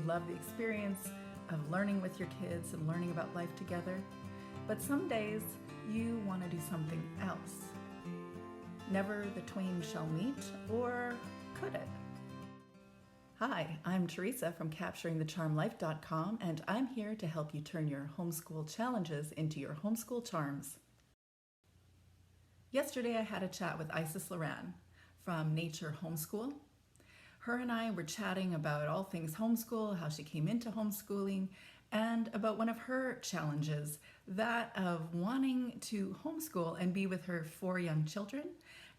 love the experience of learning with your kids and learning about life together. But some days you want to do something else. Never the twain shall meet, or could it? Hi, I'm Teresa from CapturingTheCharmLife.com, and I'm here to help you turn your homeschool challenges into your homeschool charms. Yesterday I had a chat with Isis Loran from Nature Homeschool. Her and I were chatting about all things homeschool, how she came into homeschooling, and about one of her challenges, that of wanting to homeschool and be with her 4 young children,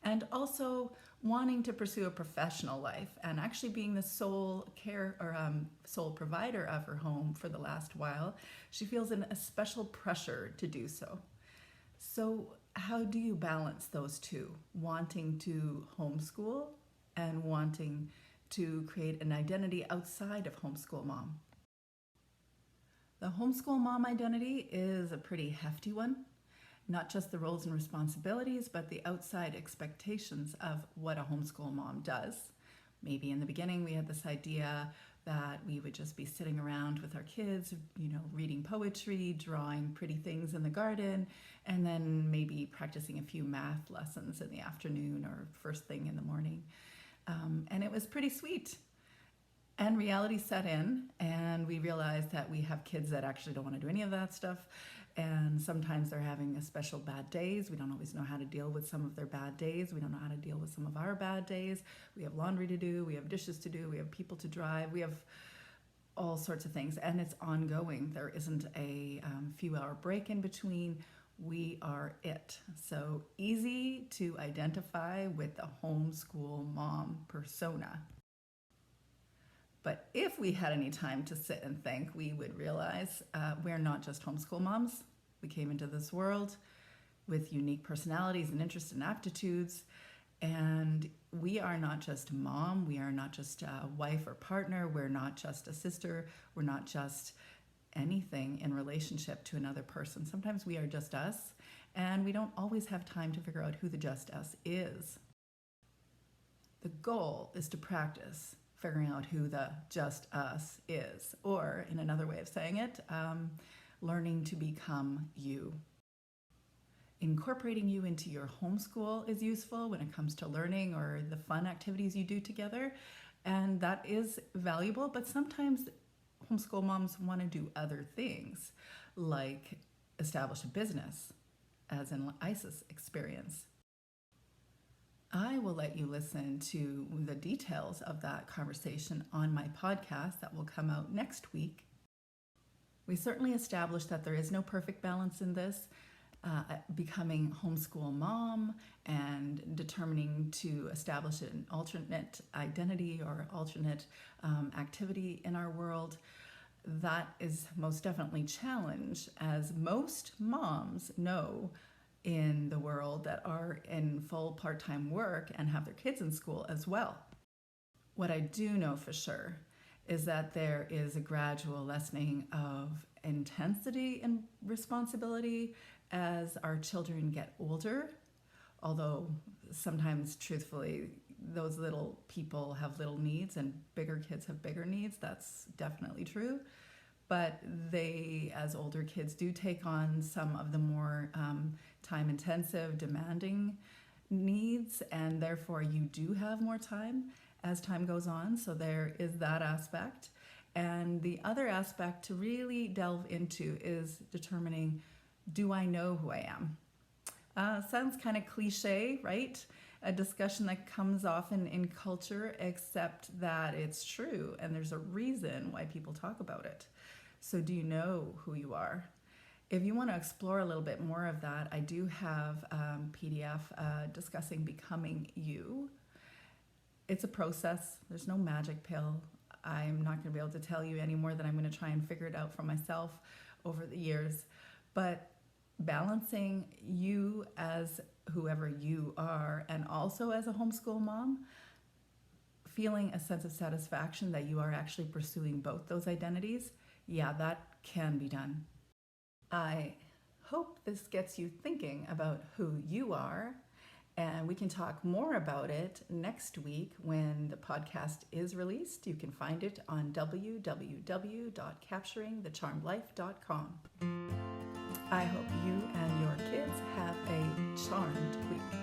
and also wanting to pursue a professional life and actually being the sole sole provider of her home for the last while. She feels a special pressure to do so. So how do you balance those two, wanting to homeschool and wanting to create an identity outside of homeschool mom? The homeschool mom identity is a pretty hefty one. Not just the roles and responsibilities, but the outside expectations of what a homeschool mom does. Maybe in the beginning we had this idea that we would just be sitting around with our kids, reading poetry, drawing pretty things in the garden, and then maybe practicing a few math lessons in the afternoon or first thing in the morning. And it was pretty sweet. And reality set in, and we realized that we have kids that actually don't want to do any of that stuff. And sometimes they're having special bad days. We don't always know how to deal with some of their bad days. We don't know how to deal with some of our bad days. We have laundry to do, we have dishes to do, we have people to drive, we have all sorts of things. And it's ongoing. There isn't a few-hour break in between. We are it. So easy to identify with the homeschool mom persona. But if we had any time to sit and think, we would realize we're not just homeschool moms. We came into this world with unique personalities and interests and aptitudes. And we are not just mom. We are not just a wife or partner. We're not just a sister. We're not just anything in relationship to another person. Sometimes we are just us, and we don't always have time to figure out who the just us is. The goal is to practice figuring out who the just us is, or in another way of saying it, learning to become you. Incorporating you into your homeschool is useful when it comes to learning or the fun activities you do together, and that is valuable, but sometimes homeschool moms want to do other things, like establish a business, as in Isis' experience. I will let you listen to the details of that conversation on my podcast that will come out next week. We certainly established that there is no perfect balance in this. Becoming homeschool mom and determining to establish an alternate identity or alternate activity in our world, that is most definitely challenge, as most moms know in the world that are in full part-time work and have their kids in school as well. What I do know for sure is that there is a gradual lessening of intensity and responsibility as our children get older, although sometimes, truthfully, those little people have little needs and bigger kids have bigger needs. That's definitely true. But they, as older kids, do take on some of the more time-intensive, demanding needs, and therefore you do have more time as time goes on. So there is that aspect. And the other aspect to really delve into is determining, do I know who I am? Sounds kind of cliche, right? A discussion that comes often in culture, except that it's true, and there's a reason why people talk about it. So do you know who you are? If you want to explore a little bit more of that, I do have a PDF discussing becoming you. It's a process. There's no magic pill. I'm not going to be able to tell you any more than I'm going to try and figure it out for myself over the years. But balancing you as whoever you are, and also as a homeschool mom, feeling a sense of satisfaction that you are actually pursuing both those identities, yeah, that can be done. I hope this gets you thinking about who you are And we can talk more about it next week when the podcast is released. You can find it on www.capturingthecharmedlife.com. I hope you and your kids have a charmed week.